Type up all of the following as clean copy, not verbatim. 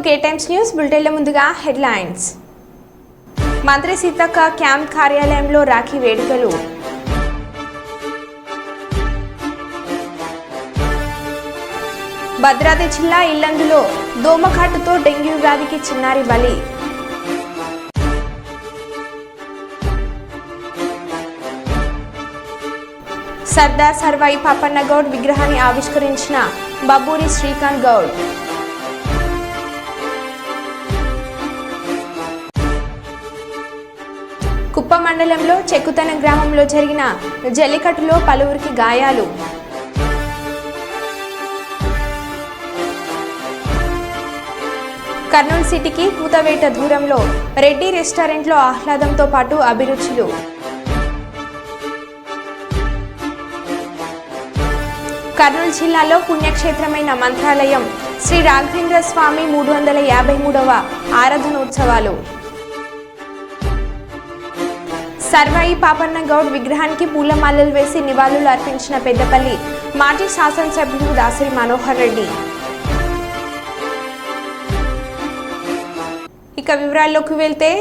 K times news బులెటిన్ల ముందుగా headlines. మంత్రి Seethakka camp కార్యాలయంలో రాఖీ వేడుకలు. భద్రాద్రి జిల్లా ఇల్లందులో దోమకాటుతో డెంగ్యూ వ్యాధికి చిన్నారి బలి. సర్దార్ సర్వాయి పాపన్న గౌడ్ విగ్రహాన్ని ఆవిష్కరించిన బబ్బూరి శ్రీకాంత్ గౌడ్. కుప్ప మండలంలో చెక్కుతన గ్రామంలో జరిగిన జల్లికట్టులో పలువురికి గాయాలు. కర్నూలు సిటీకి కూతవేట దూరంలో రెడ్డి రెస్టారెంట్లో ఆహ్లాదంతో పాటు అభిరుచులు. కర్నూలు జిల్లాలో పుణ్యక్షేత్రమైన మంత్రాలయం శ్రీ రాఘవేంద్ర స్వామి 353వ ఆరాధనోత్సవాలు. సర్వాయి పాపన్న గౌడ్ విగ్రహానికి పూలమాలలు వేసి నివాళులు అర్పించిన పెద్దపల్లి మాజీ శాసనసభ్యులు దాసరి మనోహర్ రెడ్డి. ఇక వివరాల్లోకి వెళ్తే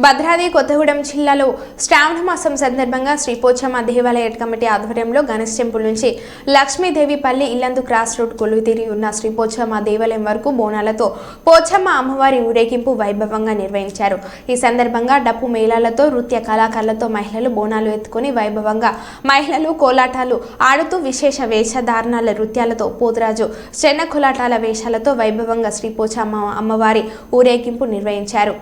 భద్రాద్రి కొత్తగూడెం జిల్లాలో శ్రావణ మాసం సందర్భంగా శ్రీ పోచమ్మ దేవాలయ కమిటీ ఆధ్వర్యంలో గణేష్ టెంపుల్ నుంచి లక్ష్మీదేవిపల్లి ఇల్లందు క్రాస్ రోడ్ కొలువుతీరి ఉన్న శ్రీ పోచమ్మ దేవాలయం వరకు బోనాలతో పోచమ్మ అమ్మవారి ఊరేగింపు వైభవంగా నిర్వహించారు. ఈ సందర్భంగా డప్పు మేళాలతో నృత్య కళాకారులతో మహిళలు బోనాలు ఎత్తుకుని వైభవంగా మహిళలు కోలాటాలు ఆడుతూ విశేష వేషధారణాల నృత్యాలతో పోతురాజు చెన్న కోలాటాల వేషాలతో వైభవంగా శ్రీ పోచమ్మ అమ్మవారి ఊరేగింపు నిర్వహించారు.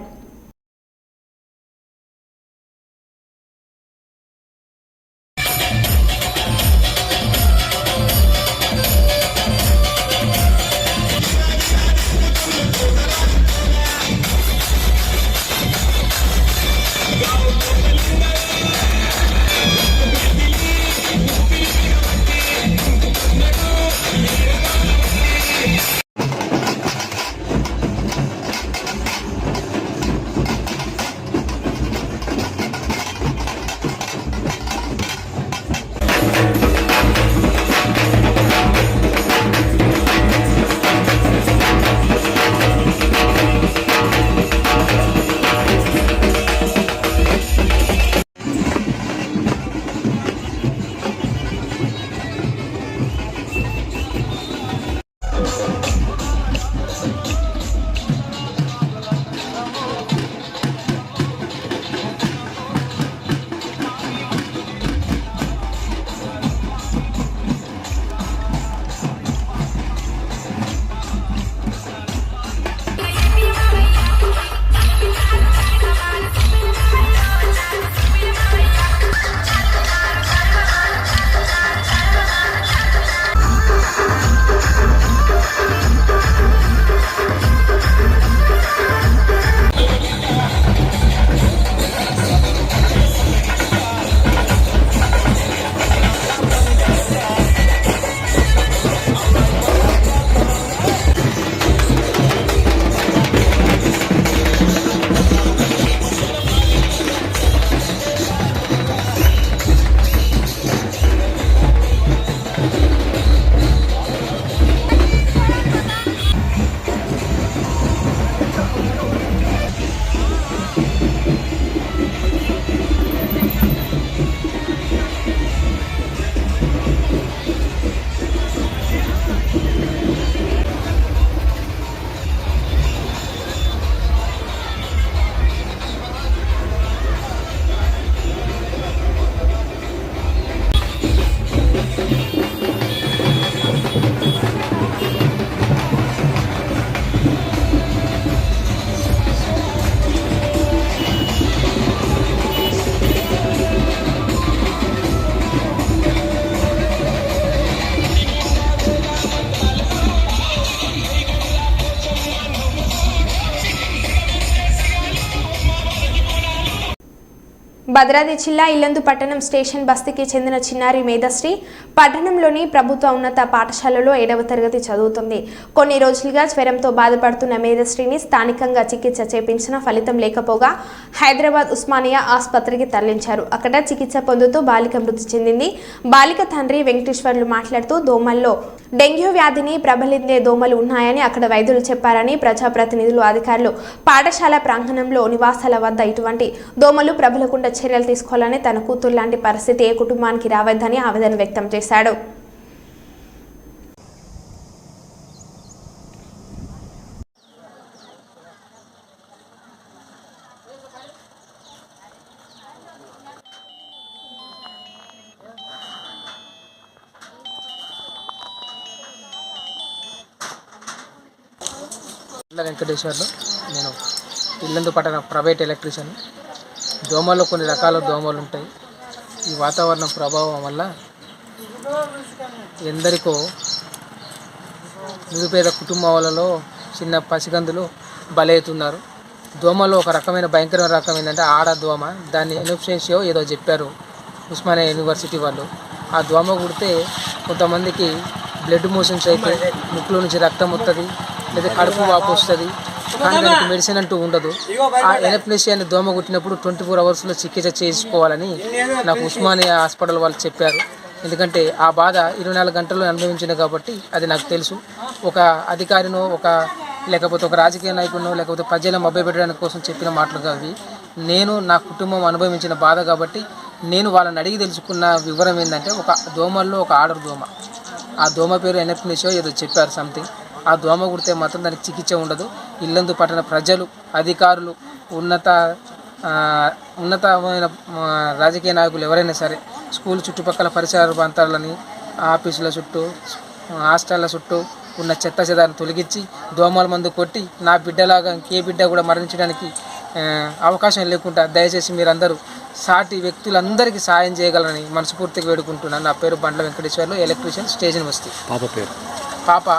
భద్రాద్రి జిల్లా ఇల్లందు పట్టణం స్టేషన్ బస్తీకి చెందిన చిన్నారి మేధశ్రీ పట్టణంలోని ప్రభుత్వ ఉన్నత పాఠశాలలో 7వ తరగతి చదువుతుంది. కొన్ని రోజులుగా జ్వరంతో బాధపడుతున్న మేధశ్రీని స్థానికంగా చికిత్స చేపించిన ఫలితం లేకపోగా హైదరాబాద్ ఉస్మానియా ఆసుపత్రికి తరలించారు. అక్కడ చికిత్స పొందుతూ బాలిక మృతి చెందింది. బాలిక తండ్రి వెంకటేశ్వర్లు మాట్లాడుతూ దోమల్లో డెంగ్యూ వ్యాధిని ప్రబలించే దోమలు ఉన్నాయని అక్కడ వైద్యులు చెప్పారని, ప్రజాప్రతినిధులు అధికారులు పాఠశాల ప్రాంగణంలో నివాసాల వద్ద ఇటువంటి దోమలు ప్రబలకుండా చర్యలు తీసుకోవాలని, తన కూతురు లాంటి పరిస్థితి ఏ కుటుంబానికి రావద్దని ఆవేదన వ్యక్తం చేశాడు. వెంకటేశ్వర్లు, నేను ఇల్లందు పట్టణ ప్రైవేట్ ఎలక్ట్రీషియన్. దోమల్లో కొన్ని రకాల దోమలు ఉంటాయి. ఈ వాతావరణం ప్రభావం వల్ల ఎందరికో నిరుపేద కుటుంబాలలో చిన్న పసిగందులు బలవుతున్నారు. దోమలో ఒక రకమైన భయంకరమైన రకం ఏంటంటే ఆడ దోమ. దాన్ని ఎనోఫ్షియో ఏదో చెప్పారు ఉస్మానియా యూనివర్సిటీ వాళ్ళు. ఆ దోమ కుడితే కొంతమందికి బ్లడ్ మోషన్స్ అయితే, ముక్కులో నుంచి రక్తం వస్తుంది, లేదా కడుపు వాపు వస్తుంది. కానీ దానికి మెడిసిన్ అంటూ ఉండదు. ఆ ఎనఫ్లెషియా అనే దోమ కుట్టినప్పుడు 24 అవర్స్లో చికిత్స చేసుకోవాలని నాకు ఉస్మానియా హాస్పిటల్ వాళ్ళు చెప్పారు. ఎందుకంటే ఆ బాధ 24 గంటల్లో అనుభవించింది కాబట్టి అది నాకు తెలుసు. ఒక అధికారినో లేకపోతే ఒక రాజకీయ నాయకుడినో లేకపోతే ప్రజలను మభ్యపెట్టడానికి కోసం చెప్పిన మాటలు కావి. నేను నా కుటుంబం అనుభవించిన బాధ కాబట్టి నేను వాళ్ళని అడిగి తెలుసుకున్న వివరం ఏంటంటే, ఒక దోమల్లో ఒక ఆర్డర్ దోమ, ఆ దోమ పేరు ఎనఫ్లెషియా ఏదో చెప్పారు సంథింగ్. ఆ దోమ కుడితే మాత్రం దానికి చికిత్స ఉండదు. ఇల్లందు పట్టణ ప్రజలు, అధికారులు, ఉన్నతమైన రాజకీయ నాయకులు ఎవరైనా సరే స్కూల్ చుట్టుపక్కల పరిసర ప్రాంతాలని, ఆఫీసుల చుట్టూ, హాస్టళ్ళ చుట్టూ ఉన్న చెత్త చెదాన్ని తొలగించి దోమల మందు కొట్టి నా బిడ్డలాగా ఇంకే బిడ్డ కూడా మరణించడానికి అవకాశం లేకుండా దయచేసి మీరందరూ సాటి వ్యక్తులందరికీ సాయం చేయగలరని మనస్ఫూర్తిగా వేడుకుంటున్నాను. నా పేరు బండ్ల వెంకటేశ్వర్లు, ఎలక్ట్రీషియన్, స్టేషన్ బస్తీ. పాప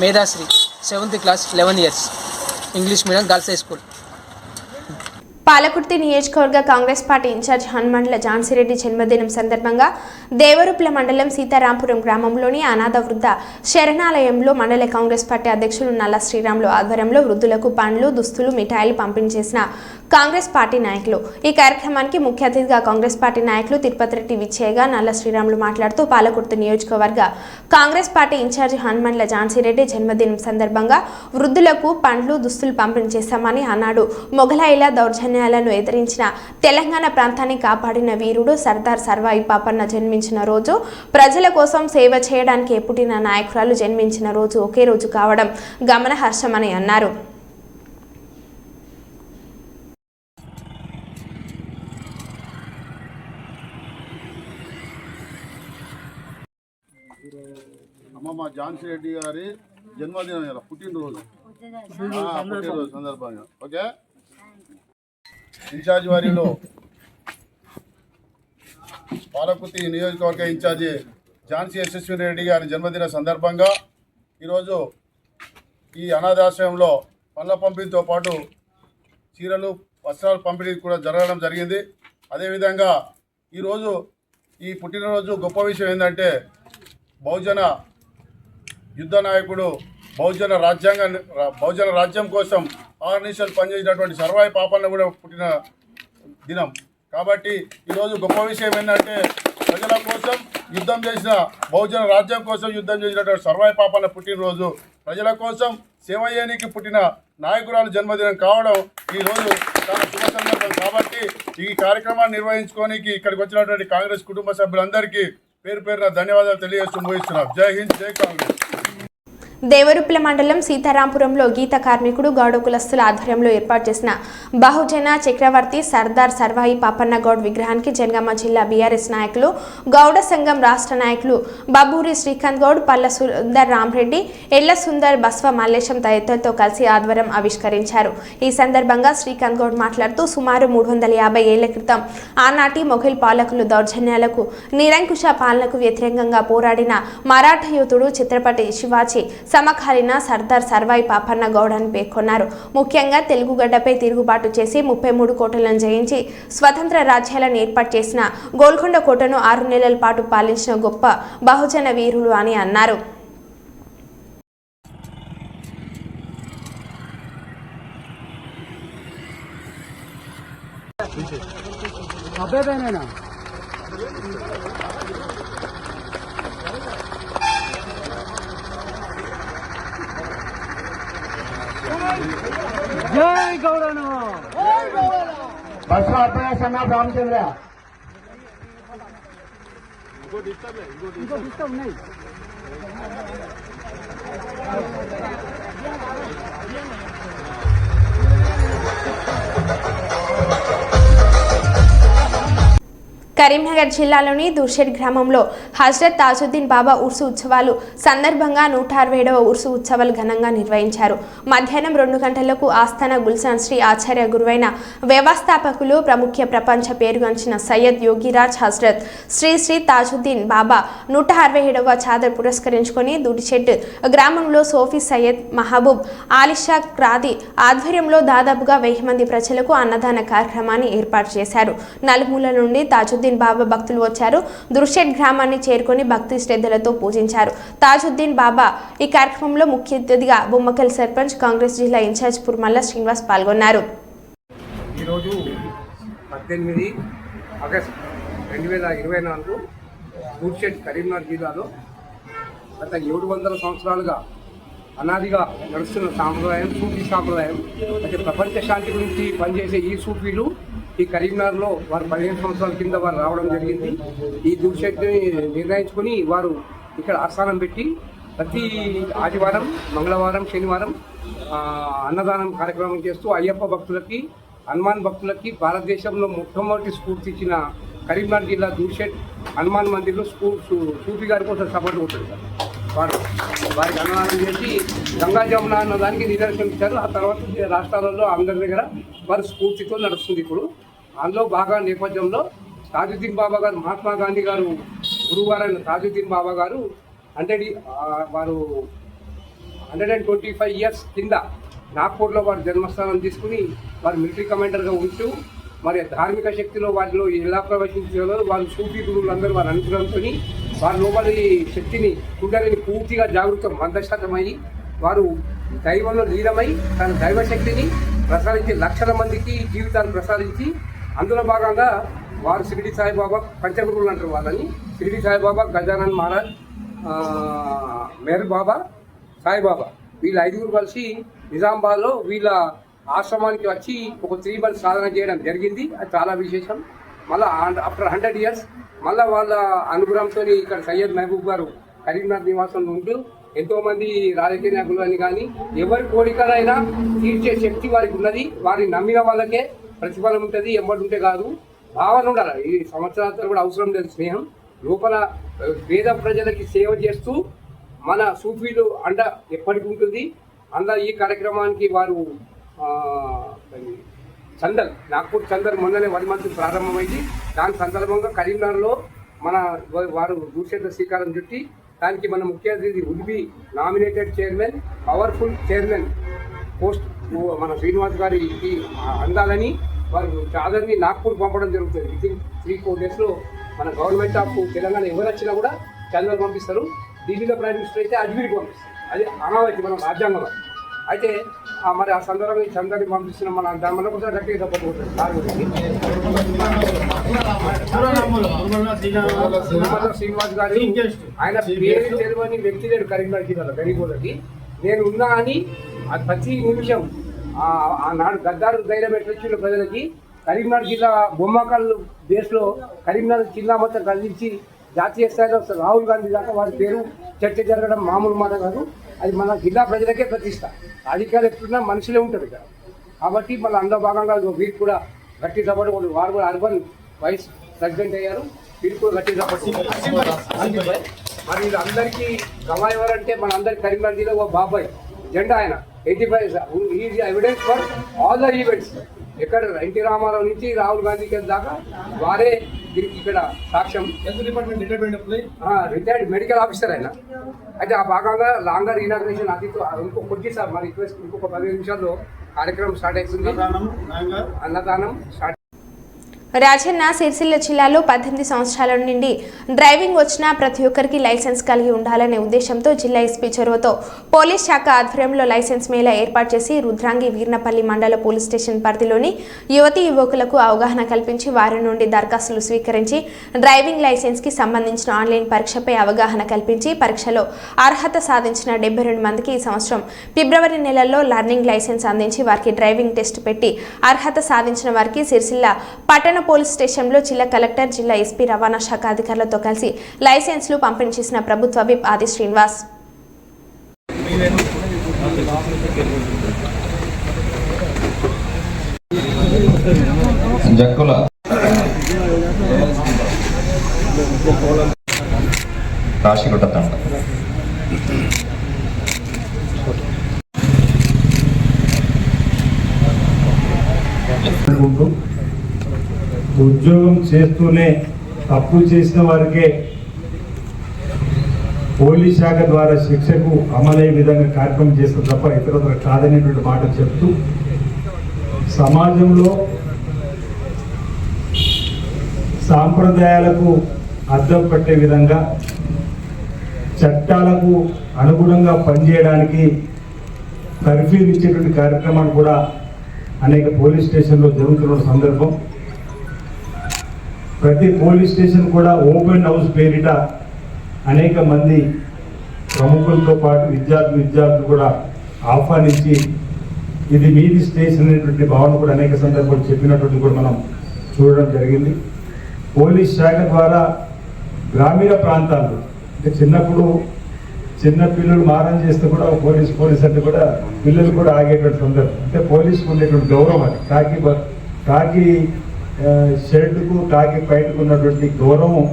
మేధాశ్రీ, 7th class, 11 years, English medium, girls high school. Palakurthi నియోజకవర్గ కాంగ్రెస్ పార్టీ ఇన్ఛార్జ్ హనుమండ్ల ఝాన్సీరెడ్డి జన్మదినం సందర్భంగా దేవరుప్ల మండలం సీతారాంపురం గ్రామంలోని అనాథ వృద్ధ శరణాలయంలో మండల కాంగ్రెస్ పార్టీ అధ్యక్షులు నల్ల శ్రీరాములు ఆధ్వర్యంలో వృద్ధులకు పండ్లు, దుస్తులు, మిఠాయిలు పంపిణీ చేసిన కాంగ్రెస్ పార్టీ నాయకులు. ఈ కార్యక్రమానికి ముఖ్య అతిథిగా కాంగ్రెస్ పార్టీ నాయకులు తిరుపతి రెడ్డి విచ్చేయగా నల్ల శ్రీరాములు మాట్లాడుతూ పాలకుర్తి నియోజకవర్గ కాంగ్రెస్ పార్టీ ఇన్ఛార్జ్ హనుమండ్ల ఝాన్సీరెడ్డి జన్మదినం సందర్భంగా వృద్ధులకు పండ్లు, దుస్తులు పంపిణీ చేశామని అన్నాడు. మొఘలాయిల దౌర్జన్యాలను ఎదిరించిన తెలంగాణ ప్రాంతాన్ని కాపాడిన వీరుడు సర్దార్ సర్వాయి పాపన్న జన్మించిన రోజు, ప్రజల కోసం సేవ చేయడానికి పుట్టిన నాయకురాలు జన్మించిన రోజు ఒకే రోజు కావడం గమనార్హమని అన్నారు. అమ్మమ్మ ఝాన్సీ రెడ్డి గారి జన్మదినం ఇలా పుట్టినరోజు సందర్భంగా ఓకే. ఇన్ఛార్జ్ వారిలో పాలకుర్తి నియోజకవర్గ ఇన్ఛార్జి ఝాన్సీ యశస్విని రెడ్డి గారి జన్మదిన సందర్భంగా ఈరోజు ఈ అనాథాశ్రయంలో పళ్ళ పంపిణీతో పాటు చీరలు, వస్త్రాలు పంపిణీ కూడా జరగడం జరిగింది. అదేవిధంగా ఈరోజు ఈ పుట్టినరోజు గొప్ప విషయం ఏంటంటే, బహుజన యుద్ధ నాయకుడు, బహుజన రాజ్యం కోసం ఆర్నిషలు పనిచేసినటువంటి సర్వాయి పాపన్న కూడా పుట్టిన దినం కాబట్టి ఈరోజు గొప్ప విషయం ఏంటంటే, ప్రజల కోసం యుద్ధం చేసిన, బహుజన రాజ్యం కోసం యుద్ధం చేసినటువంటి సర్వాయి పాపన్న పుట్టినరోజు, ప్రజల కోసం సేవ చేయడానికి పుట్టిన నాయకురాలు జన్మదినం కావడం ఈరోజు చాలా శుభ సందర్భం. కాబట్టి ఈ కార్యక్రమాన్ని నిర్వహించుకోనికి ఇక్కడికి వచ్చినటువంటి కాంగ్రెస్ కుటుంబ సభ్యులందరికీ పేరు పేరున ధన్యవాదాలు తెలియజేస్తూ ముగిస్తున్నాం. జై హింద్, జై కాంగ్రెస్. దేవరుప్ల మండలం సీతారాంపురంలో గీత కార్మికుడు గౌడ కులస్తుల ఆధ్వర్యంలో ఏర్పాటు చేసిన బహుజన చక్రవర్తి సర్దార్ సర్వాయి పాపన్న గౌడ్ విగ్రహానికి జనగామ జిల్లా బీఆర్ఎస్ నాయకులు, గౌడ సంఘం రాష్ట్ర నాయకులు బబ్బూరి శ్రీకాంత్ గౌడ్, పల్ల సుందర్ రామరెడ్డి, ఎళ్ల సుందర్, బస్వ మల్లేశం తదితరులతో కలిసి ఆధ్వర్యం ఆవిష్కరించారు. ఈ సందర్భంగా శ్రీకాంత్ గౌడ్ మాట్లాడుతూ సుమారు 350 ఏళ్ల క్రితం ఆనాటి మొఘల్ పాలకులు దౌర్జన్యాలకు, నిరంకుశ పాలనకు వ్యతిరేకంగా పోరాడిన మరాఠా యోధుడు ఛత్రపతి శివాజీ సమకాలీన సర్దార్ సర్వాయి పాపన్న గౌడ్ అని పేర్కొన్నారు. ముఖ్యంగా తెలుగు గడ్డపై తిరుగుబాటు చేసి 33 కోటలను జయించి స్వతంత్ర రాజ్యాలను ఏర్పాటు చేసిన గోల్కొండ కోటను 6 నెలల పాటు పాలించిన గొప్ప బహుజన వీరులు అని అన్నారు. జై గౌరవ బస్సు అభ్యాసన్న రామచంద్ర ఇంకో ఉన్నాయి. కరీంనగర్ జిల్లాలోని దుర్షెడ్ గ్రామంలో హజ్రత్ తాజుద్దీన్ బాబా ఉర్సు ఉత్సవాలు సందర్భంగా 167వ ఉర్సు ఉత్సవాలు ఘనంగా నిర్వహించారు. మధ్యాహ్నం 2 గంటలకు ఆస్థాన గుల్సాన్ శ్రీ ఆచార్య గురువైన వ్యవస్థాపకులు ప్రముఖ ప్రపంచ పేరుగాంచిన సయ్యద్ యోగిరాజ్ హజ్రత్ శ్రీ శ్రీ తాజుద్దీన్ బాబా 167వ చాదర్ పురస్కరించుకొని దుర్షెడ్ గ్రామంలో సోఫీ సయ్యద్ మహబూబ్ ఆలిషా క్రాది ఆధ్వర్యంలో దాదాపుగా 1000 మంది ప్రజలకు అన్నదాన కార్యక్రమాన్ని ఏర్పాటు చేశారు. నలుమూల నుండి తాజుద్దీన్ బాబా భక్తులు వచ్చారు. దుర్షెడ్ గ్రామాన్ని చేరుకొని భక్తి శ్రద్ధలతో పూజించారు. తాజుద్దీన్ బాబా ఈ కార్యక్రమంలో ముఖ్య అతిథిగా బొమ్మకల్ సర్పంచ్ కాంగ్రెస్ జిల్లా ఇన్ఛార్జ్ పుర్మల్ల శ్రీనివాస్ పాల్గొన్నారు. ఈరోజు 18 ఆగస్టు 2024 దుర్షెడ్ కరీంనగర్ జిల్లాలో గత 700 సంవత్సరాలుగా అనాదిగా నడుస్తున్న సాంప్రదాయం సూఫీ సాంప్రదాయం. అయితే ప్రపంచ శాంతి గురించి పనిచేసే ఈ సూఫీలు ఈ కరీంనగర్లో వారు 15 సంవత్సరాల కింద వారు రావడం జరిగింది. ఈ దుర్షెడ్ని నిర్ణయించుకొని వారు ఇక్కడ ఆస్థానం పెట్టి ప్రతి ఆదివారం, మంగళవారం, శనివారం అన్నదానం కార్యక్రమం చేస్తూ అయ్యప్ప భక్తులకి, హనుమాన్ భక్తులకి భారతదేశంలో మొట్టమొదటి స్ఫూర్తి ఇచ్చిన కరీంనగర్ జిల్లా దుర్షెడ్ హనుమాన్ మందిర్లో సూఫీ గారి కోసం సపోర్ట్ అవుతుంది సార్. వారికి అన్నదానం చేసి గంగా జమున అన్న దానికి నిదర్శనం ఇచ్చారు. ఆ తర్వాత రాష్ట్రాలలో అందరి దగ్గర వారి స్ఫూర్తితో నడుస్తుంది. ఇప్పుడు అందులో బాగా నేపథ్యంలో తాజుద్దీన్ బాబా గారు, మహాత్మా గాంధీ గారు గురువారైన తాజుద్దీన్ బాబా గారు 125 ఇయర్స్ కింద నాగ్పూర్లో వారు జన్మస్థానం తీసుకుని వారు మిలిటరీ కమాండర్గా ఉంటూ మరి ధార్మిక శక్తిలో వారిలో ఎలా ప్రవేశించాలో వారు సూఫీ గురువులందరూ వారి అనుగ్రహంతో వారి లోపలి శక్తిని కుండలిని పూర్తిగా జాగృతం మందశాతమై వారు దైవంలో లీనమై తన దైవశక్తిని ప్రసాదించి లక్షల మందికి జీవితాలు ప్రసాదించి అందులో భాగంగా వారు షిరిడి సాయిబాబా పంచగురువులు అంటారు వాళ్ళని. షిరిడి సాయిబాబా, గజానన్ మహారాజ్, మెహర్ బాబా, సాయిబాబా వీళ్ళ 5గురు కలిసి నిజామాబాద్లో వీళ్ళ ఆశ్రమానికి వచ్చి ఒక 3 months సాధన చేయడం జరిగింది. అది చాలా విశేషం. మళ్ళీ ఆఫ్టర్ 100 years మళ్ళీ వాళ్ళ అనుగ్రహంతో ఇక్కడ సయ్యద్ మహబూబ్ గారు కరీంనగర్ నివాసంలో ఉంటూ ఎంతోమంది రాజకీయ నాయకులు అని కానీ ఎవరి కోరికలైనా తీర్చే శక్తి వారికి ఉన్నది. వారిని నమ్మిన వాళ్ళకే ప్రతిఫలం ఉంటుంది, ఎమ్మటి ఉంటే కాదు. భావన ఉండాలి. ఈ సంవత్సరాలతో కూడా అవసరం లేదు స్నేహం. లోపల పేద ప్రజలకి సేవ చేస్తూ మన సూఫీలు అండ ఎప్పటికి ఉంటుంది. అందులో ఈ కార్యక్రమానికి వారు చందర్, నాగ్పూర్ చందర్ మొన్ననే 1 month ప్రారంభమైంది. దాని సందర్భంగా కరీంనగర్లో మన వారు దుర్షెడ్ శ్రీకారం చుట్టి దానికి మన ముఖ్య అతిథి would be nominated chairman, powerful chairman post మన శ్రీనివాస్ గారికి అందాలని వారు చాదర్ని నాగ్పూర్ పంపడం జరుగుతుంది. వితిన్ 3-4 daysలో మన గవర్నమెంట్ ఆఫ్ తెలంగాణ ఎవరు వచ్చినా కూడా చందర్ పంపిస్తారు. ఢిల్లీలో ప్రైమ్ మినిస్టర్ అయితే అజ్మీర్కి పంపిస్తారు. అది అనావైతే మన రాజ్యాంగం. అయితే మరి ఆ సందర్భంగా ఈ చందర్ని పంపిస్తున్న మన దాని వల్ల కూడా గట్టిగా తప్పకపోతుంది. శ్రీనివాస్ గారు ఆయన పేరు తెలియని వ్యక్తి లేడు కరీంనగర్ జిల్లాలో గరీబోళ్ళకి. నేను ఉన్నా అని ప్రతి నిమిషం ఆనాడు గద్దారు ధైర్యం ఎట్లొచ్చిన ప్రజలకి కరీంనగర్ జిల్లా బొమ్మకల్ బేస్లో కరీంనగర్ జిల్లా మొత్తం కలిసి జాతీయ స్థాయిలో రాహుల్ గాంధీ దాకా వారి పేరు చర్చ జరగడం మామూలు మాట కాదు. అది మన జిల్లా ప్రజలకే ప్రతిష్ట. రాజకీయాలు ఎట్లున్నా మనుషులే ఉంటుంది ఇక్కడ. కాబట్టి మళ్ళీ అందులో భాగంగా వీరికి కూడా గట్టి సపోర్ట్. వారు కూడా అర్బన్ వైస్ ప్రెసిడెంట్ అయ్యారు. వీరికి కూడా గట్టి సపోర్ట్. మరి అందరికీ గమా ఎవరంటే మన అందరి కరీంనగర్ జిల్లా ఓ బాబాయ్ జెండా ఆయన 85 is evidence for all the events. ఎక్కడ ఎన్టీ రామారావు నుంచి రాహుల్ గాంధీ దాకా వారే దీనికి ఇక్కడ సాక్ష్యం రిటైర్డ్ మెడికల్ ఆఫీసర్ అయినా అయితే ఆ భాగంగా లాంగర్ ఇనాగ్రేషన్ అది కొద్ది సార్ మరి రిక్వెస్ట్ ఇంకొక 15 నిమిషాల్లో కార్యక్రమం స్టార్ట్ అవుతుంది. అన్నదానం స్టార్ట్. రాజన్న సిరిసిల్ల జిల్లాలో 18 సంవత్సరాల నుండి డ్రైవింగ్ వచ్చిన ప్రతి ఒక్కరికి లైసెన్స్ కలిగి ఉండాలనే ఉద్దేశంతో జిల్లా ఎస్పీ చొరవతో పోలీస్ శాఖ ఆధ్వర్యంలో లైసెన్స్ మేళా ఏర్పాటు చేసి రుద్రాంగి వీర్నపల్లి మండల పోలీస్ స్టేషన్ పరిధిలోని యువతీ యువకులకు అవగాహన కల్పించి వారి నుండి దరఖాస్తులు స్వీకరించి డ్రైవింగ్ లైసెన్స్కి సంబంధించిన ఆన్లైన్ పరీక్షపై అవగాహన కల్పించి పరీక్షలో అర్హత సాధించిన 72 మందికి ఈ సంవత్సరం ఫిబ్రవరి నెలలో లర్నింగ్ లైసెన్స్ అందించి వారికి డ్రైవింగ్ టెస్ట్ పెట్టి అర్హత సాధించిన వారికి సిరిసిల్ల పట్టణ పోలీస్ స్టేషన్లో జిల్లా కలెక్టర్ జిల్లా ఎస్పీ రవాణా శాఖ అధికారులతో కలిసి లైసెన్స్లు పంపిణీ చేసిన ప్రభుత్వ విప్ ఆది శ్రీనివాస్. ఉద్యోగం చేస్తూనే తప్పు చేసిన వారికే పోలీస్ శాఖ ద్వారా శిక్షకు అమలయ్యే విధంగా కార్యక్రమం చేస్తారు తప్ప ఇతరత్ర కాదనేటువంటి మాట చెప్తూ సమాజంలో సాంప్రదాయాలకు అద్దం పట్టే విధంగా చట్టాలకు అనుగుణంగా పనిచేయడానికి కర్ఫ్యూ ఇచ్చేటువంటి కార్యక్రమాలు కూడా అనేక పోలీస్ స్టేషన్లో జరుగుతున్న సందర్భం. ప్రతి పోలీస్ స్టేషన్ కూడా ఓపెన్ హౌస్ పేరిట అనేక మంది ప్రముఖులతో పాటు విద్యార్థులు కూడా ఆహ్వానించి ఇది మీది స్టేషన్ అనేటువంటి భావన కూడా అనేక సందర్భాలు చెప్పినటువంటి కూడా మనం చూడడం జరిగింది. పోలీస్ శాఖ ద్వారా గ్రామీణ ప్రాంతాల్లో అంటే చిన్నప్పుడు చిన్న పిల్లలు మారం చేస్తే కూడా పోలీస్ అంటే కూడా పిల్లలు కూడా ఆగేటువంటి సందర్భం. అంటే పోలీసుకు ఉండేటువంటి గౌరవం అది కాకి షర్టుకు కాకి పైటకు ఉన్నటువంటి గౌరవం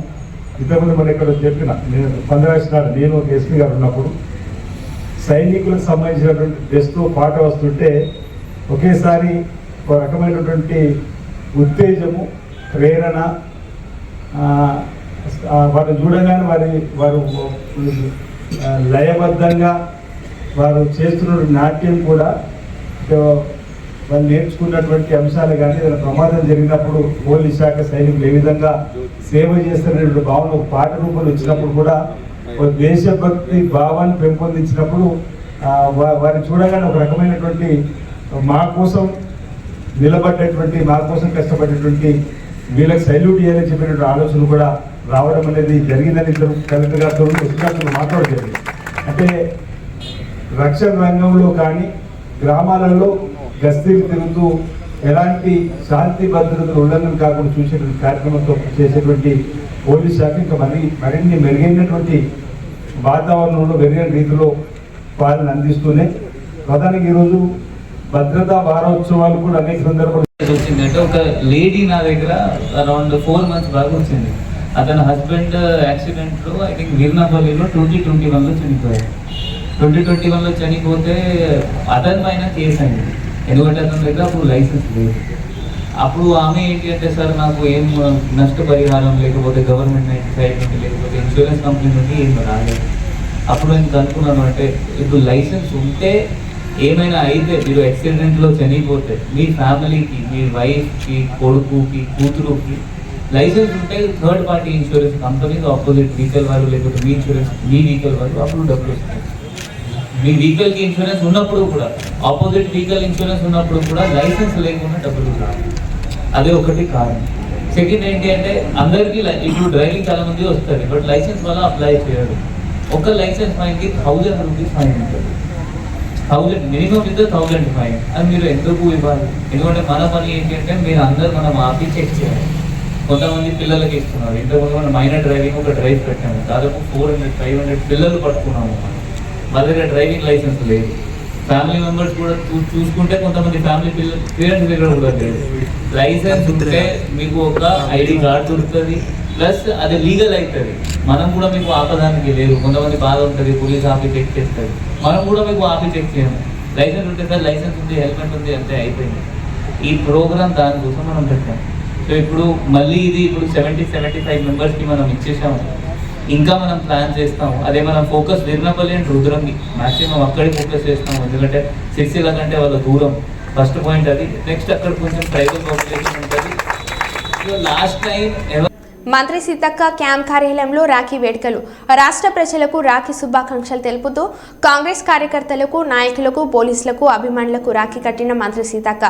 ఇంతకుముందు మనం ఇక్కడ చెప్పిన నేను 15 నాడు నేను ఒక ఎస్పీ గారు ఉన్నప్పుడు సైనికులకు సంబంధించినటువంటి డ్రెస్తో పాట వస్తుంటే ఒకేసారి ఒక రకమైనటువంటి ఉత్తేజము ప్రేరణ వారిని చూడగానే వారు లయబద్ధంగా వారు చేస్తున్న నాట్యం కూడా వాళ్ళు నేర్చుకున్నటువంటి అంశాలు కానీ ఏదైనా ప్రమాదం జరిగినప్పుడు పోలీస్ శాఖ సైనికులు ఏ విధంగా సేవ చేస్తున్నటువంటి భావన ఒక పాట రూపంలో వచ్చినప్పుడు కూడా ఒక దేశభక్తి భావాన్ని పెంపొందించినప్పుడు వారిని చూడగానే ఒక రకమైనటువంటి మా కోసం నిలబడ్డటువంటి మా కోసం కష్టపడేటువంటి వీళ్ళకి సైల్యూట్ చేయాలని చెప్పినటువంటి ఆలోచన కూడా రావడం అనేది జరిగిందని ఇద్దరు కలెక్టర్ గారితో వచ్చినప్పుడు మాట్లాడడం జరిగింది. అంటే రక్షణ రంగంలో కానీ గ్రామాలలో గస్తీలు తిరుగుతూ ఎలాంటి శాంతి భద్రతలు ఉల్లంఘన కాకుండా చూసేటువంటి కార్యక్రమంతో చేసేటువంటి పోలీస్ శాఖ ఇంకా మరిన్ని మెరుగైనటువంటి వాతావరణంలో మెరుగైన రీతిలో పాలన అందిస్తూనే ప్రధానికి ఈరోజు భద్రతా వారోత్సవాలు కూడా అనేక సందర్భాలు వచ్చిందంటే ఒక లేడీ నా దగ్గర అరౌండ్ 4 months బాగా వచ్చింది. అతని హస్బెండ్ యాక్సిడెంట్లో ఐ థింక్ వీర్నపల్లిలో 2021లో చనిపోయారు. 2021లో చనిపోతే అతని పైన కేసు అయింది. ఎందుకంటే అతని దగ్గర అప్పుడు లైసెన్స్ లేదు. అప్పుడు ఆమె ఏంటి అంటే సార్ నాకు ఏం నష్టపరిహారం లేకపోతే గవర్నమెంట్ సైడ్ నుండి లేకపోతే ఇన్సూరెన్స్ కంపెనీ నుండి ఏం రాలేదు. అప్పుడు నేను కనుక్కున్నాను అంటే ఇప్పుడు లైసెన్స్ ఉంటే ఏమైనా అయితే మీరు యాక్సిడెంట్లో చనిపోతే మీ ఫ్యామిలీకి మీ వైఫ్కి కొడుకుకి కూతురుకి లైసెన్స్ ఉంటే థర్డ్ పార్టీ ఇన్సూరెన్స్ కంపెనీకి ఆపోజిట్ వెహికల్ వాళ్ళు లేకపోతే మీ ఇన్సూరెన్స్ మీ వెహికల్ వాళ్ళు అప్పుడు డబ్బులు వస్తాయి. మీ వెహికల్కి ఇన్సూరెన్స్ ఉన్నప్పుడు కూడా ఆపోజిట్ వెహికల్ ఇన్సూరెన్స్ ఉన్నప్పుడు కూడా లైసెన్స్ లేకుండా డబ్బులు రాదు. అదే ఒకటి కారణం. సెకండ్ ఏంటి అంటే అందరికీ ఇప్పుడు డ్రైవింగ్ చాలా మంది వస్తుంది బట్ లైసెన్స్ వల్ల అప్లై చేయడు. ఒక లైసెన్స్ ఫైన్కి 1000 రూపీస్ ఫైన్ ఉంటుంది. 1000 మినిమం అయితే 1000 ఫైన్. అది మీరు ఎందుకు ఇవ్వాలి? ఎందుకంటే మన పని ఏంటి అంటే మీరు అందరూ మనం ఆపి చెక్ చేయాలి. కొంతమంది పిల్లలకి ఇస్తున్నారు. ఇంతకుముందు మనం మైనర్ డ్రైవింగ్ ఒక డ్రైవ్ పెట్టాము. దాదాపు 400-500 పిల్లలు పట్టుకున్నాము. మన దగ్గర డ్రైవింగ్ లైసెన్స్ లేదు. ఫ్యామిలీ మెంబర్స్ కూడా చూసుకుంటే కొంతమంది ఫ్యామిలీ పేరెంట్స్ దగ్గర కూడా లేదు. లైసెన్స్ ఉంటే మీకు ఒక ఐడి కార్డ్ దొరుకుతుంది, ప్లస్ అది లీగల్ అవుతుంది. మనం కూడా మీకు ఆపదానికి లేదు. కొంతమంది బాధ ఉంటుంది, పోలీస్ ఆపి చెక్ చేస్తుంది. మనం కూడా మీకు ఆపి చెక్ చేయము. లైసెన్స్ ఉంటే సార్ లైసెన్స్ ఉంది, హెల్మెట్ ఉంది, అంతే అయిపోయింది. ఈ ప్రోగ్రామ్ దానికోసం మనం పెట్టాం. సో ఇప్పుడు మళ్ళీ ఇది ఇప్పుడు 70-75 మెంబర్స్కి మనం ఇచ్చేసాము. ఇంకా మనం ప్లాన్ చేస్తాము. అదే మనం focus Veernapalli and Rudrangi maximum అక్కడికి ఫోకస్ చేస్తాము. ఎందుకంటే సిరిసిల్ల కంటే వాళ్ళ దూరం, ఫస్ట్ పాయింట్ అది. నెక్స్ట్ అక్కడ కొంచెం ట్రైబల్ పాపులేషన్ ఉంటుంది. సో లాస్ట్ టైం మంత్రి సీతక్క క్యాంప్ కార్యాలయంలో రాఖీ వేడుకలు. రాష్ట్ర ప్రజలకు రాఖీ శుభాకాంక్షలు తెలుపుతూ కాంగ్రెస్ కార్యకర్తలకు, నాయకులకు, పోలీసులకు, అభిమానులకు రాఖీ కట్టిన మంత్రి సీతక్క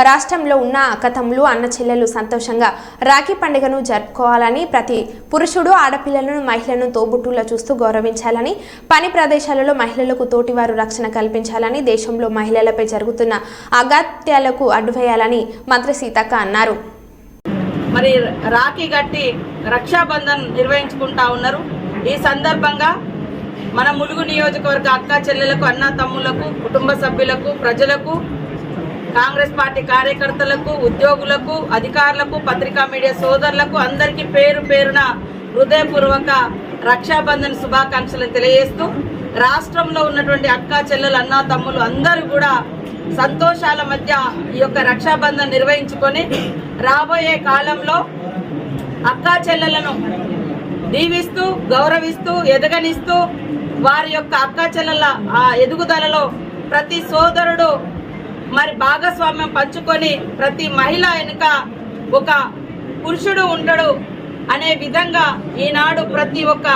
రాష్ట్రంలో ఉన్న అక్కతమ్ములు, అన్న చెల్లెలు సంతోషంగా రాఖీ పండుగను జరుపుకోవాలని, ప్రతి పురుషుడు ఆడపిల్లలను, మహిళలను తోబుట్టులా చూస్తూ గౌరవించాలని, పని ప్రదేశాలలో మహిళలకు తోటివారు రక్షణ కల్పించాలని, దేశంలో మహిళలపై జరుగుతున్న అగాత్యాలకు అడ్డువేయాలని మంత్రి సీతక్క అన్నారు. మరి రాఖీ కట్టి రక్షాబంధన్ నిర్వహించుకుంటా ఉన్నారు. ఈ సందర్భంగా మన ములుగు నియోజకవర్గ అక్క చెల్లెలకు, అన్న తమ్ములకు, కుటుంబ సభ్యులకు, ప్రజలకు, కాంగ్రెస్ పార్టీ కార్యకర్తలకు, ఉద్యోగులకు, అధికారులకు, పత్రికా మీడియా సోదరులకు అందరికీ పేరు పేరున హృదయపూర్వక రక్షాబంధన్ శుభాకాంక్షలు తెలియజేస్తూ రాష్ట్రంలో ఉన్నటువంటి అక్క చెల్లెలు, అన్న తమ్ములు అందరూ కూడా సంతోషాల మధ్య ఈ యొక్క రక్షాబంధన్ నిర్వహించుకొని రాబోయే కాలంలో అక్కా చెల్లెలను దీవిస్తూ, గౌరవిస్తూ, ఎదగనిస్తూ వారి యొక్క అక్కా చెల్లెల ఆ ఎదుగుదలలో ప్రతి సోదరుడు మరి భాగస్వామ్యం పంచుకొని ప్రతి మహిళ వెనుక ఒక పురుషుడు ఉంటాడు అనే విధంగా ఈనాడు ప్రతి ఒక్క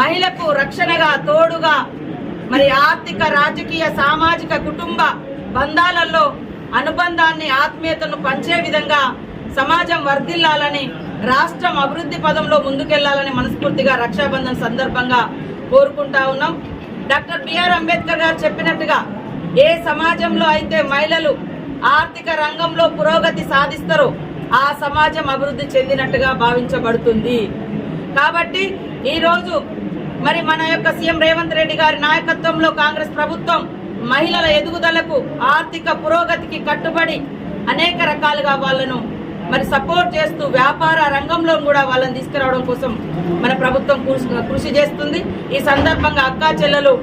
మహిళకు రక్షణగా, తోడుగా మరి ఆర్థిక, రాజకీయ, సామాజిక, కుటుంబ బంధాలలో అనుబంధాన్ని, ఆత్మీయతను పంచే విధంగా సమాజం వర్ధిల్లాలని, రాష్ట్రం అభివృద్ధి పదంలో ముందుకెళ్లాలని మనస్ఫూర్తిగా రక్షాబంధన్ సందర్భంగా కోరుకుంటా ఉన్నాం. డాక్టర్ బిఆర్ అంబేద్కర్ గారు చెప్పినట్టుగా ఏ సమాజంలో అయితే మహిళలు ఆర్థిక రంగంలో పురోగతి సాధిస్తారో ఆ సమాజం అభివృద్ధి చెందినట్టుగా భావించబడుతుంది. కాబట్టి ఈరోజు మరి మన యొక్క సీఎం రేవంత్ రెడ్డి గారి నాయకత్వంలో కాంగ్రెస్ ప్రభుత్వం మహిళల ఎదుగుదలకు, ఆర్థిక పురోగతికి కట్టుబడి అనేక రకాలుగా వాళ్ళను మరి సపోర్ట్ చేస్తూ వ్యాపార రంగంలో కూడా వాళ్ళని తీసుకురావడం కోసం మన ప్రభుత్వం కృషి చేస్తుంది. ఈ సందర్భంగా అక్కా చెల్లెలు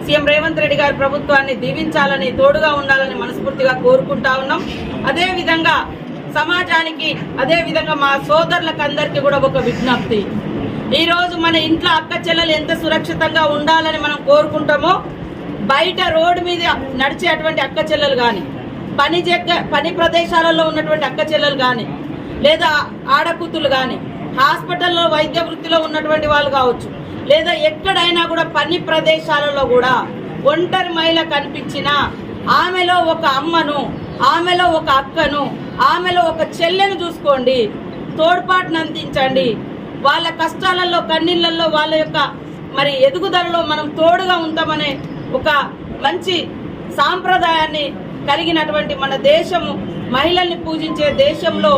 సీఎం రేవంత్ రెడ్డి గారి ప్రభుత్వాన్ని దీవించాలని, తోడుగా ఉండాలని మనస్ఫూర్తిగా కోరుకుంటా ఉన్నాం. అదేవిధంగా సమాజానికి, అదేవిధంగా మా సోదరులకు అందరికీ కూడా ఒక విజ్ఞప్తి. ఈరోజు మన ఇంట్లో అక్క చెల్లెలు ఎంత సురక్షితంగా ఉండాలని మనం కోరుకుంటామో, బయట రోడ్డు మీద నడిచేటువంటి అక్క చెల్లెలు కానీ, పని ప్రదేశాలలో ఉన్నటువంటి అక్క చెల్లెలు కానీ, లేదా ఆడకూతులు కానీ, హాస్పిటల్లో వైద్య వృత్తిలో ఉన్నటువంటి వాళ్ళు కావచ్చు, లేదా ఎక్కడైనా కూడా పని ప్రదేశాలలో కూడా ఒంటరి మహిళ కనిపించినా ఆమెలో ఒక అమ్మను, ఆమెలో ఒక అక్కను, ఆమెలో ఒక చెల్లెను చూసుకోండి, తోడ్పాటును అందించండి. వాళ్ళ కష్టాలలో, కన్నీళ్ళల్లో వాళ్ళ యొక్క మరి ఎదుగుదలలో మనం తోడుగా ఉంటామనే ఒక మంచి సాంప్రదాయాన్ని కలిగినటువంటి మన దేశము, మహిళల్ని పూజించే దేశంలో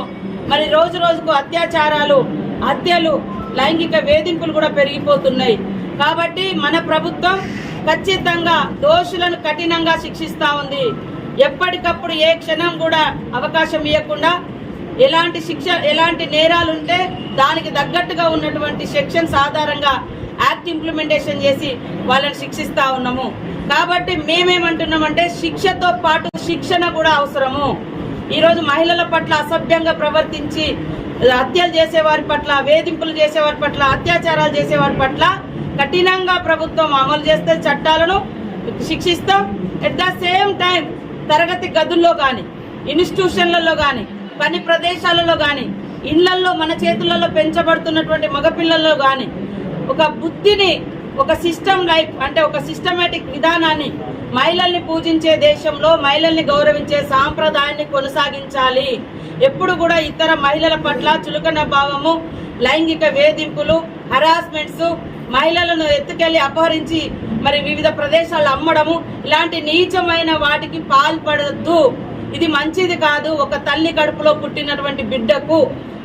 మరి రోజు రోజుకు అత్యాచారాలు, హత్యలు, లైంగిక వేధింపులు కూడా పెరిగిపోతున్నాయి. కాబట్టి మన ప్రభుత్వం ఖచ్చితంగా దోషులను కఠినంగా శిక్షిస్తూ ఉంది. ఎప్పటికప్పుడు ఏ క్షణం కూడా అవకాశం ఇవ్వకుండా ఎలాంటి నేరాలు ఉంటే దానికి తగ్గట్టుగా ఉన్నటువంటి సెక్షన్స్ ఆధారంగా యాక్ట్ ఇంప్లిమెంటేషన్ చేసి వాళ్ళని శిక్షిస్తూ ఉన్నాము. కాబట్టి మేమేమంటున్నామంటే శిక్షతో పాటు శిక్షణ కూడా అవసరము. ఈరోజు మహిళల పట్ల అసభ్యంగా ప్రవర్తించి హత్యలు చేసేవారి పట్ల, వేధింపులు చేసేవారి పట్ల, అత్యాచారాలు చేసేవారి పట్ల కఠినంగా ప్రభుత్వం అమలు చేస్తే చట్టాలను శిక్షిస్తాం. ఎట్ ద సేమ్ టైం తరగతి గదుల్లో కానీ, ఇన్స్టిట్యూషన్లలో కానీ, పని ప్రదేశాలలో కానీ, ఇళ్లల్లో మన చేతులలో పెంచబడుతున్నటువంటి మగపిల్లల్లో కానీ ఒక బుద్ధిని, ఒక సిస్టమ్ లైఫ్ అంటే ఒక సిస్టమేటిక్ విధానాన్ని, మహిళల్ని పూజించే దేశంలో మహిళల్ని గౌరవించే సాంప్రదాయాన్ని కొనసాగించాలి. ఎప్పుడు కూడా ఇతర మహిళల పట్ల చులకన భావము, లైంగిక వేధింపులు, హరాస్మెంట్స్, మహిళలను ఎత్తుకెళ్లి అపహరించి మరి వివిధ ప్రదేశాల్లో అమ్మడము, ఇలాంటి నీచమైన వాటికి పాల్పడద్దు. ఇది మంచిది కాదు ఒక తల్లి కడుపులో పుట్టినటువంటి బిడ్డకు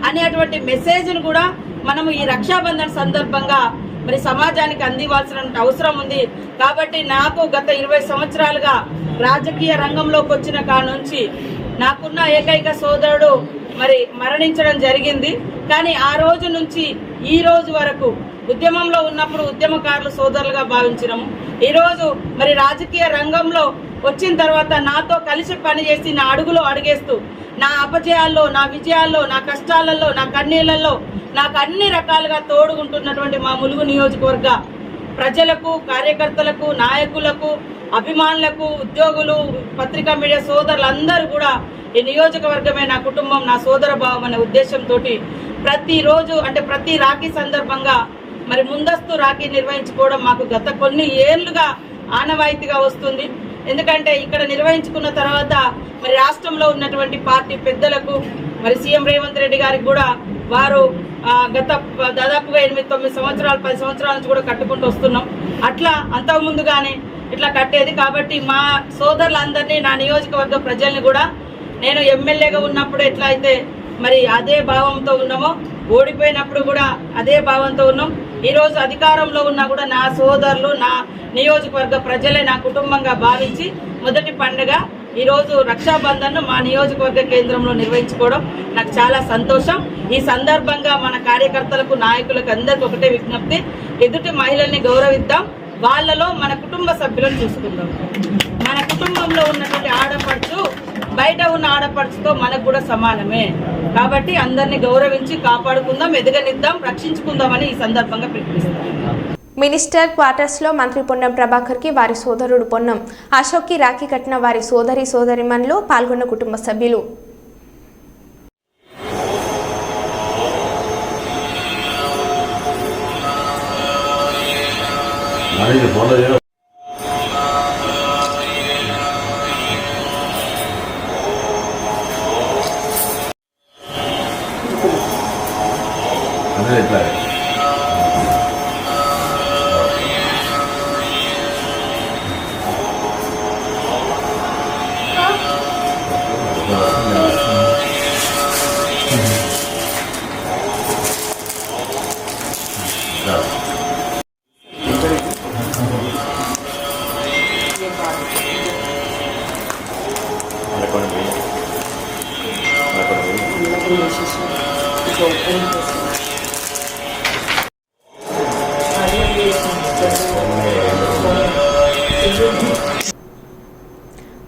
అనేటువంటి మెసేజ్ను కూడా మనము ఈ రక్షాబంధన్ సందర్భంగా మరి సమాజానికి అందివ్వాల్సిన అవసరం ఉంది. కాబట్టి నాకు గత 20 సంవత్సరాలుగా రాజకీయ రంగంలోకి వచ్చిన కాడ నుంచి నాకున్న ఏకైక సోదరుడు మరి మరణించడం జరిగింది. కానీ ఆ రోజు నుంచి ఈ రోజు వరకు ఉద్యమంలో ఉన్నప్పుడు ఉద్యమకారులు సోదరులుగా భావించినాము. ఈరోజు మరి రాజకీయ రంగంలో వచ్చిన తర్వాత నాతో కలిసి పనిచేసి నా అడుగులో అడుగేస్తూ నా అపజయాల్లో, నా విజయాల్లో, నా కష్టాలలో, నా కన్నీళ్లలో నాకు అన్ని రకాలుగా తోడుగుంటున్నటువంటి మా ములుగు నియోజకవర్గ ప్రజలకు, కార్యకర్తలకు, నాయకులకు, అభిమానులకు, ఉద్యోగులు, పత్రికా మీడియా సోదరులందరూ కూడా ఈ నియోజకవర్గమే నా కుటుంబం, నా సోదర భావం అనే ఉద్దేశంతో ప్రతిరోజు అంటే ప్రతి రాఖీ సందర్భంగా మరి ముందస్తు రాఖీ నిర్వహించుకోవడం మాకు గత కొన్ని ఏళ్లుగా ఆనవాయితీగా వస్తుంది. ఎందుకంటే ఇక్కడ నిర్వహించుకున్న తర్వాత మరి రాష్ట్రంలో ఉన్నటువంటి పార్టీ పెద్దలకు మరి సీఎం రేవంత్ రెడ్డి గారికి కూడా వారు గత దాదాపుగా 8-9 సంవత్సరాలు 10 సంవత్సరాల నుంచి కూడా కట్టుకుంటూ వస్తున్నాం. అట్లా అంతకుముందుగానే ఇట్లా కట్టేది. కాబట్టి మా సోదరులందరినీ, నా నియోజకవర్గ ప్రజల్ని కూడా నేను ఎమ్మెల్యేగా ఉన్నప్పుడు ఎట్లా అయితే మరి అదే భావంతో ఉన్నామో, ఓడిపోయినప్పుడు కూడా అదే భావంతో ఉన్నాం. ఈరోజు అధికారంలో ఉన్నా కూడా నా సోదరులు, నా నియోజకవర్గ ప్రజలే నా కుటుంబంగా భావించి మొదటి పండుగ ఈరోజు రక్షాబంధన్ను మా నియోజకవర్గ కేంద్రంలో నిర్వహించుకోవడం నాకు చాలా సంతోషం. ఈ సందర్భంగా మన కార్యకర్తలకు, నాయకులకు అందరికీ ఒకటే విజ్ఞప్తి, ఎదుటి మహిళల్ని గౌరవిద్దాం, వాళ్ళలో మన కుటుంబ సభ్యులను చూసుకుందాం. మన కుటుంబంలో ఉన్నటువంటి ఆడపడుచు బయట ఉన్న ఆడపడుచుతో మనకు కూడా సమానమే. కాబట్టి అందరినీ గౌరవించి కాపాడుకుందాం, ఎదగనిద్దాం, రక్షించుకుందామని ఈ సందర్భంగా పిలుపునిస్తాం. మినిస్టర్ క్వార్టర్స్లో మంత్రి పొన్నం ప్రభాకర్కి వారి సోదరుడు పొన్నం అశోక్కి రాఖీ కట్టిన వారి సోదరిమణులు పాల్గొన్న కుటుంబ సభ్యులు.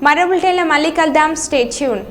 మరో బులెటిన్లో మళ్ళీ కలుద్దాం. Stay tune.